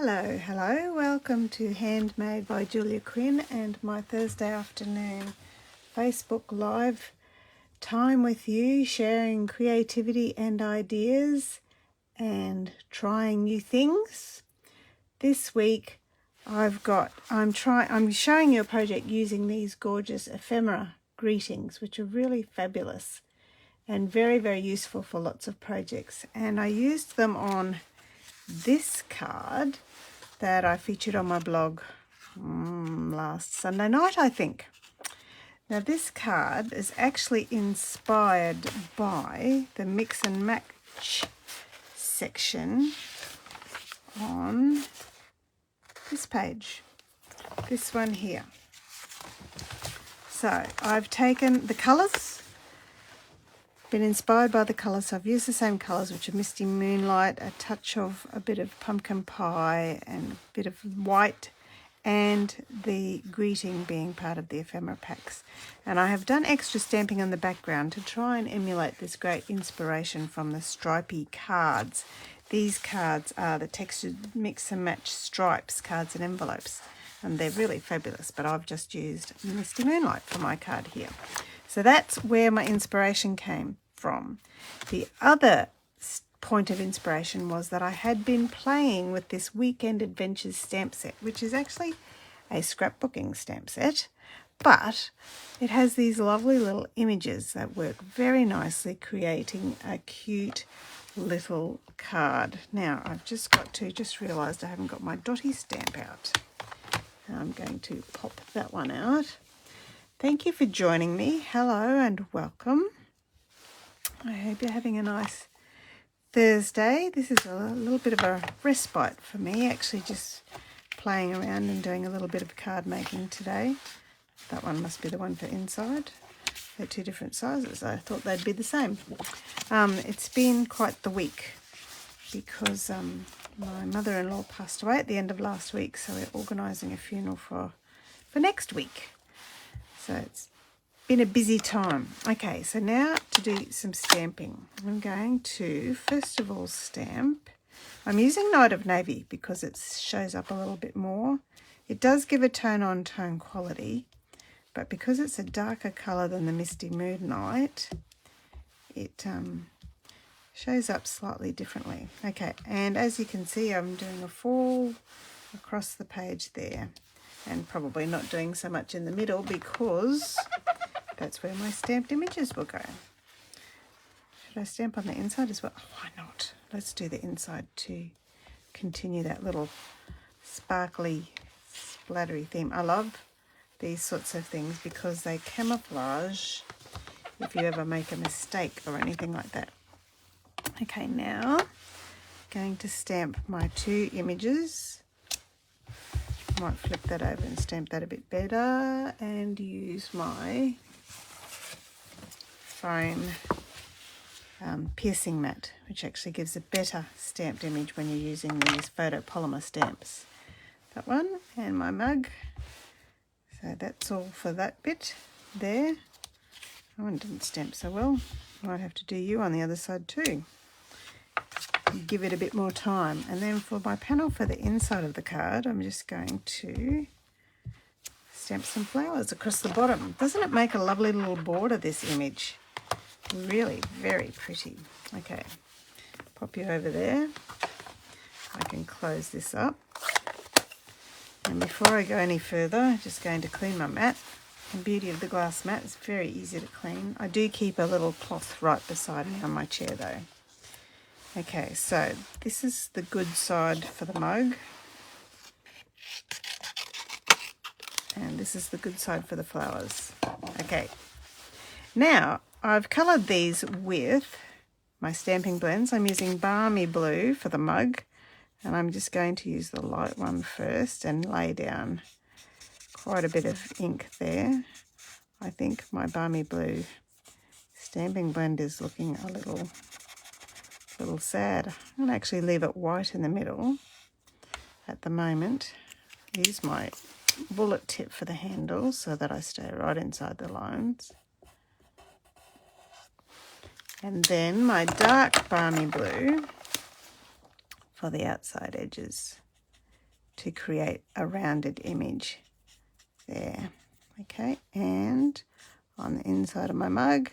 Hello, welcome to Handmade by Julia Quinn and my Thursday afternoon Facebook Live time with you, sharing creativity and ideas and trying new things. This week I'm showing you a project using these gorgeous ephemera greetings, which are really fabulous and very, very useful for lots of projects. And I used them on this card that I featured on my blog last Sunday night, I think. Now this card is actually inspired by the mix and match section on this page, this one here. So I've taken the colours, been inspired by the colours, so I've used the same colours, which are Misty Moonlight, a touch of a bit of pumpkin pie and a bit of white, and the greeting being part of the ephemera packs. And I have done extra stamping on the background to try and emulate this great inspiration from the stripy cards. These cards are the textured mix and match stripes cards and envelopes, and they're really fabulous, but I've just used Misty Moonlight for my card here. So that's where my inspiration came from. The other point of inspiration was that I had been playing with this Weekend Adventures stamp set, which is actually a scrapbooking stamp set, but it has these lovely little images that work very nicely, creating a cute little card. Now I've just realised I haven't got my dotty stamp out. I'm going to pop that one out. Thank you for joining me. Hello and welcome. I hope you're having a nice Thursday. This is a little bit of a respite for me, actually just playing around and doing a little bit of card making today. That one must be the one for inside. They're two different sizes. I thought they'd be the same. It's been quite the week because my mother-in-law passed away at the end of last week, so we're organising a funeral for next week. So it's been a busy time. Okay, so now to do some stamping. I'm going to, first of all, stamp. I'm using Night of Navy because it shows up a little bit more. It does give a tone-on-tone quality, but because it's a darker colour than the Misty Moonlight, it shows up slightly differently. Okay, and as you can see, I'm doing a fall across the page there, and probably not doing so much in the middle because that's where my stamped images will go. Should I stamp on the inside as well? Oh, why not? Let's do the inside to continue that little sparkly, splattery theme. I love these sorts of things because they camouflage if you ever make a mistake or anything like that. Okay, now I'm going to stamp my two images. Might flip that over and stamp that a bit better and use my foam piercing mat, which actually gives a better stamped image when you're using these photopolymer stamps. That one and my mug. So that's all for that bit there. That one didn't stamp so well. Might have to do you on the other side too. Give it a bit more time. And then for my panel for the inside of the card, I'm just going to stamp some flowers across the bottom. Doesn't it make a lovely little border, this image? Really very pretty. Okay, pop you over there. I can close this up. And before I go any further, I'm just going to clean my mat. The beauty of the glass mat is very easy to clean. I do keep a little cloth right beside me on my chair though. Okay, so this is the good side for the mug. And this is the good side for the flowers. Okay, now I've coloured these with my stamping blends. I'm using Balmy Blue for the mug, and I'm just going to use the light one first and lay down quite a bit of ink there. I think my Balmy Blue stamping blend is looking a little sad. I'm going to actually leave it white in the middle at the moment. Use my bullet tip for the handle so that I stay right inside the lines. And then my dark Balmy Blue for the outside edges. to create a rounded image there. Okay, and on the inside of my mug,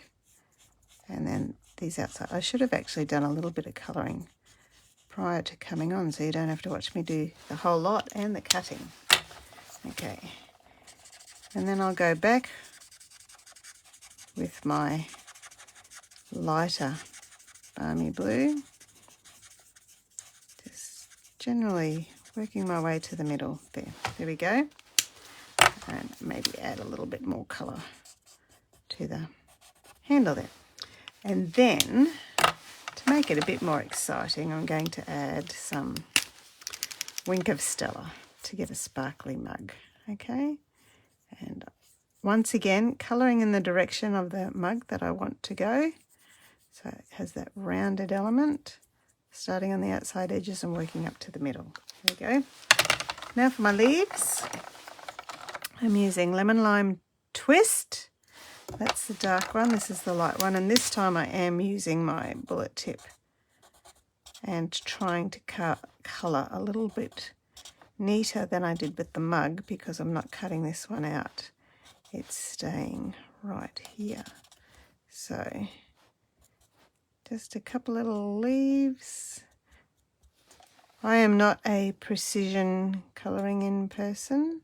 and then these outside. I should have actually done a little bit of colouring prior to coming on, so you don't have to watch me do the whole lot and the cutting. Okay, and then I'll go back with my lighter balmy blue, just generally working my way to the middle. There we go. And maybe add a little bit more colour to the handle there. And then, to make it a bit more exciting, I'm going to add some Wink of Stella to get a sparkly mug. Okay, and once again, colouring in the direction of the mug that I want to go. So it has that rounded element, starting on the outside edges and working up to the middle. There we go. Now for my leaves, I'm using Lemon Lime Twist. That's the dark one, this is the light one, and this time I am using my bullet tip and trying to colour a little bit neater than I did with the mug, because I'm not cutting this one out. It's staying right here. So just a couple little leaves. I am not a precision colouring in person.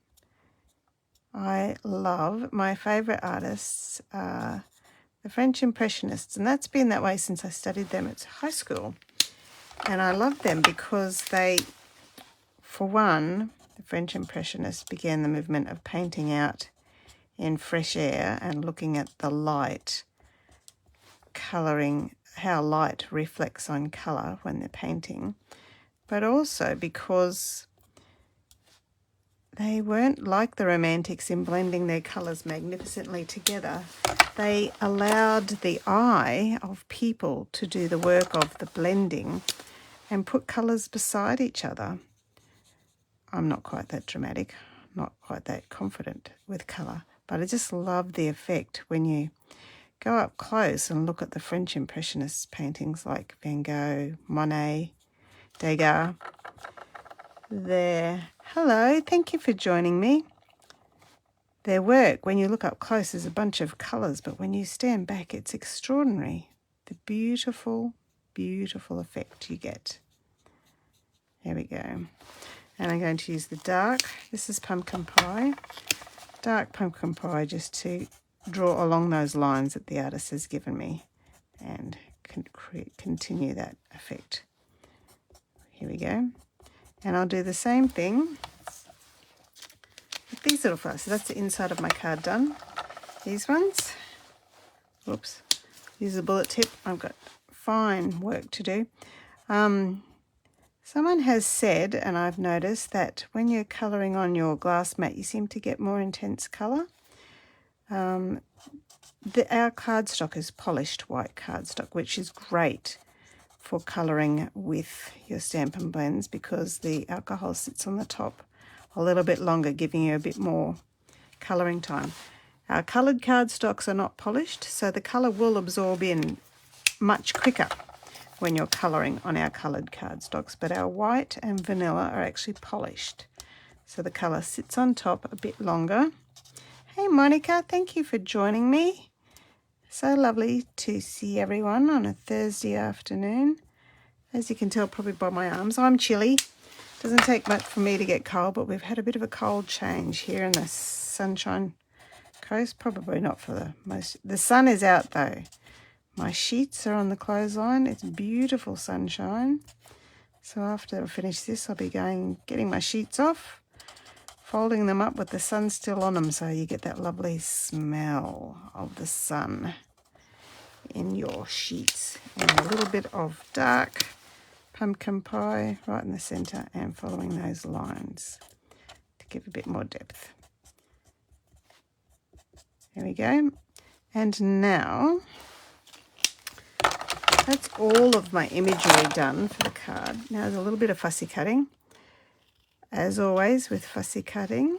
I love, my favourite artists are the French Impressionists, and that's been that way since I studied them at high school. And I love them because they, for one, the French Impressionists began the movement of painting out in fresh air and looking at the light, colouring, how light reflects on colour when they're painting, but also because they weren't like the Romantics in blending their colours magnificently together. They allowed the eye of people to do the work of the blending and put colours beside each other. I'm not quite that dramatic, not quite that confident with colour, but I just love the effect when you go up close and look at the French Impressionists paintings like Van Gogh, Monet, Degas. There. Hello, thank you for joining me. Their work, when you look up close, is a bunch of colours, but when you stand back, it's extraordinary. The beautiful, beautiful effect you get. There we go. And I'm going to use the dark. This is Pumpkin Pie. Dark Pumpkin Pie, just to draw along those lines that the artist has given me and continue that effect. Here we go. And I'll do the same thing with these little flowers. So that's the inside of my card done. These ones, whoops, use a bullet tip. I've got fine work to do. Someone has said, and I've noticed, that when you're colouring on your glass mat, you seem to get more intense colour. Our cardstock is polished white cardstock, which is great for colouring with your Stampin' Blends because the alcohol sits on the top a little bit longer, giving you a bit more colouring time. Our coloured cardstocks are not polished, so the colour will absorb in much quicker when you're colouring on our coloured cardstocks, but our white and vanilla are actually polished, so the colour sits on top a bit longer. Hey Monica, thank you for joining me. So lovely to see everyone on a Thursday afternoon. As you can tell probably by my arms, I'm chilly. Doesn't take much for me to get cold, but we've had a bit of a cold change here in the Sunshine Coast. Probably not for the most. The sun is out though. My sheets are on the clothesline. It's beautiful sunshine. So after I finish this, I'll be getting my sheets off, folding them up with the sun still on them, so you get that lovely smell of the sun in your sheets. And a little bit of dark Pumpkin Pie right in the centre and following those lines to give a bit more depth. There we go. And now that's all of my imagery done for the card. Now there's a little bit of fussy cutting. As always with fussy cutting,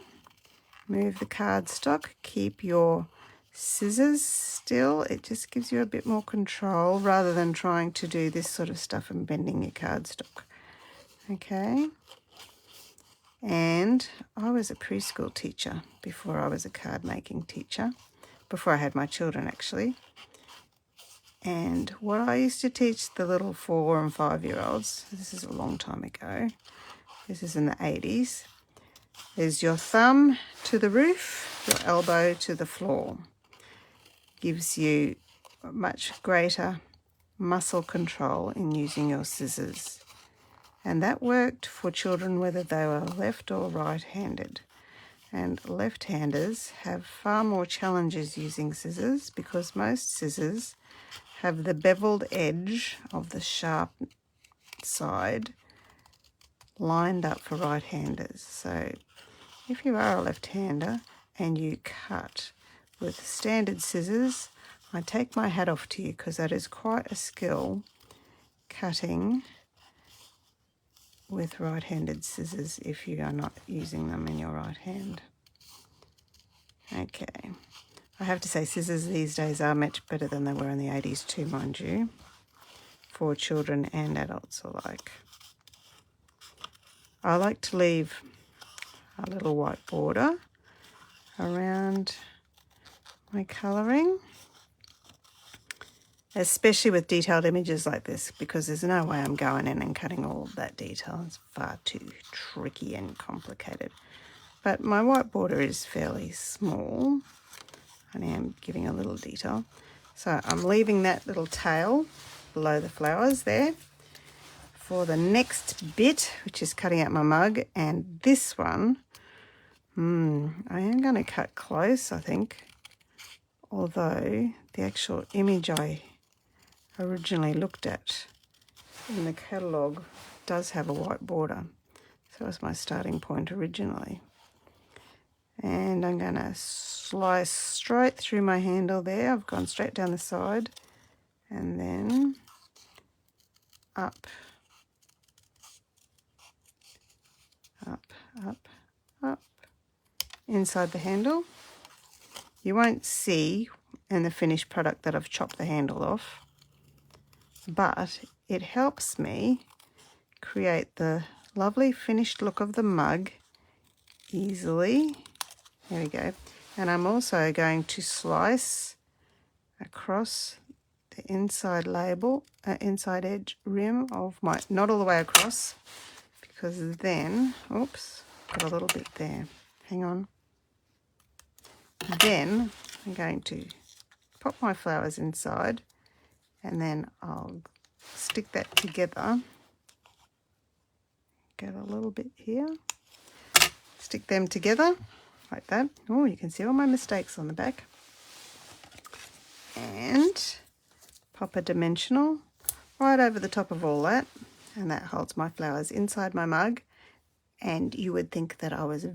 move the cardstock, keep your scissors still. It just gives you a bit more control rather than trying to do this sort of stuff and bending your cardstock. Okay. And I was a preschool teacher before I was a card making teacher, before I had my children actually. And what I used to teach the little 4 and 5-year-olds, this is a long time ago, this is in the 80s, is your thumb to the roof, your elbow to the floor. Gives you much greater muscle control in using your scissors. And that worked for children whether they were left or right-handed. And left-handers have far more challenges using scissors because most scissors have the beveled edge of the sharp side lined up for right-handers. So if you are a left-hander and you cut with standard scissors, I take my hat off to you because that is quite a skill, cutting with right-handed scissors if you are not using them in your right hand. Okay, I have to say scissors these days are much better than they were in the 80s too, mind you, for children and adults alike. I like to leave a little white border around my colouring, especially with detailed images like this, because there's no way I'm going in and cutting all of that detail. It's far too tricky and complicated. But my white border is fairly small. I am giving a little detail. So I'm leaving that little tail below the flowers there for the next bit, which is cutting out my mug. And this one, I am going to cut close, I think, although the actual image I originally looked at in the catalogue does have a white border. So that was my starting point originally. And I'm going to slice straight through my handle there. I've gone straight down the side and then up, up, up, up, inside the handle. You won't see in the finished product that I've chopped the handle off, but it helps me create the lovely finished look of the mug easily. There we go. And I'm also going to slice across the inside label, inside edge rim of my, not all the way across, because then, oops, got a little bit there. Hang on. Then I'm going to pop my flowers inside and then I'll stick that together. Get a little bit here. Stick them together like that. Oh, you can see all my mistakes on the back. And pop a dimensional right over the top of all that. And that holds my flowers inside my mug. And you would think that I was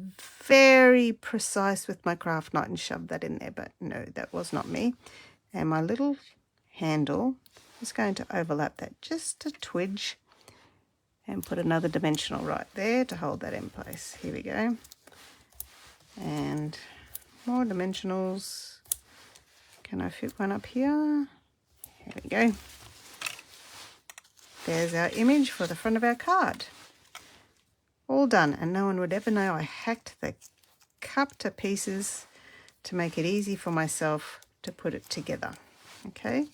very precise with my craft knife and shoved that in there, but no, that was not me. And my little handle is going to overlap that just a twidge and put another dimensional right there to hold that in place. Here we go. And more dimensionals. Can I fit one up here? Here we go. There's our image for the front of our card. All done, and no one would ever know I hacked the cup to pieces to make it easy for myself to put it together. Okay.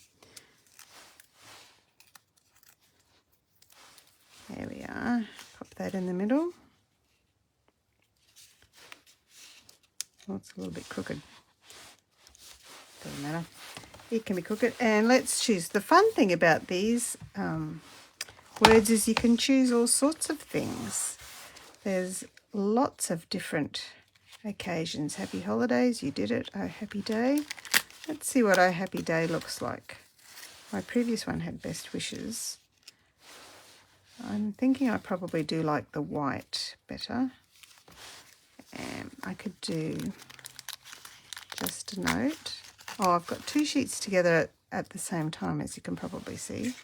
There we are. Pop that in the middle. Oh, it's a little bit crooked. Doesn't matter. It can be crooked. And let's choose. The fun thing about these words is you can choose all sorts of things. There's lots of different occasions. Happy holidays, you did it. Oh, happy day. Let's see what oh, happy day looks like. My previous one had best wishes. I'm thinking I probably do like the white better. And I could do just a note. Oh, I've got two sheets together at the same time, as you can probably see.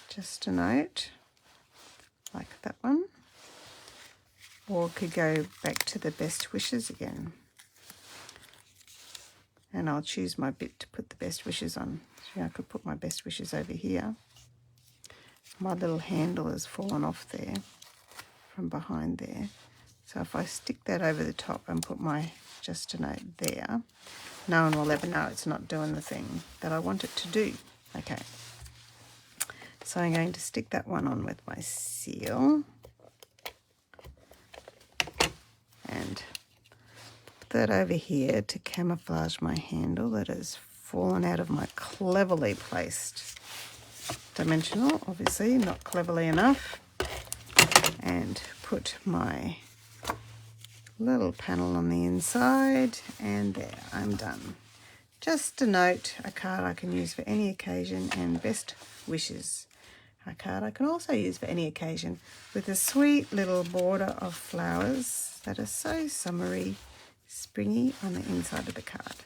Just a note, like that one. Or could go back to the best wishes again. And I'll choose my bit to put the best wishes on. So I could put my best wishes over here. My little handle has fallen off there from behind there. So if I stick that over the top and put my just a note there, no one will ever know it's not doing the thing that I want it to do. Okay. So I'm going to stick that one on with my seal. And put that over here to camouflage my handle that has fallen out of my cleverly placed dimensional, obviously not cleverly enough. And put my little panel on the inside, and there, I'm done. Just a note, a card I can use for any occasion, and best wishes. A card I can also use for any occasion, with a sweet little border of flowers that are so summery, springy on the inside of the card.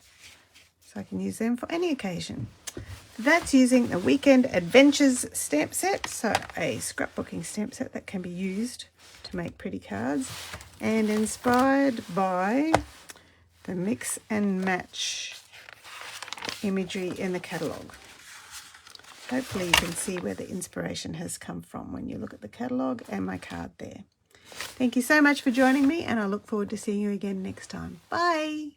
So I can use them for any occasion. That's using the Weekend Adventures stamp set, so a scrapbooking stamp set that can be used to make pretty cards, and inspired by the mix and match imagery in the catalogue. Hopefully you can see where the inspiration has come from when you look at the catalogue and my card there. Thank you so much for joining me, and I look forward to seeing you again next time. Bye!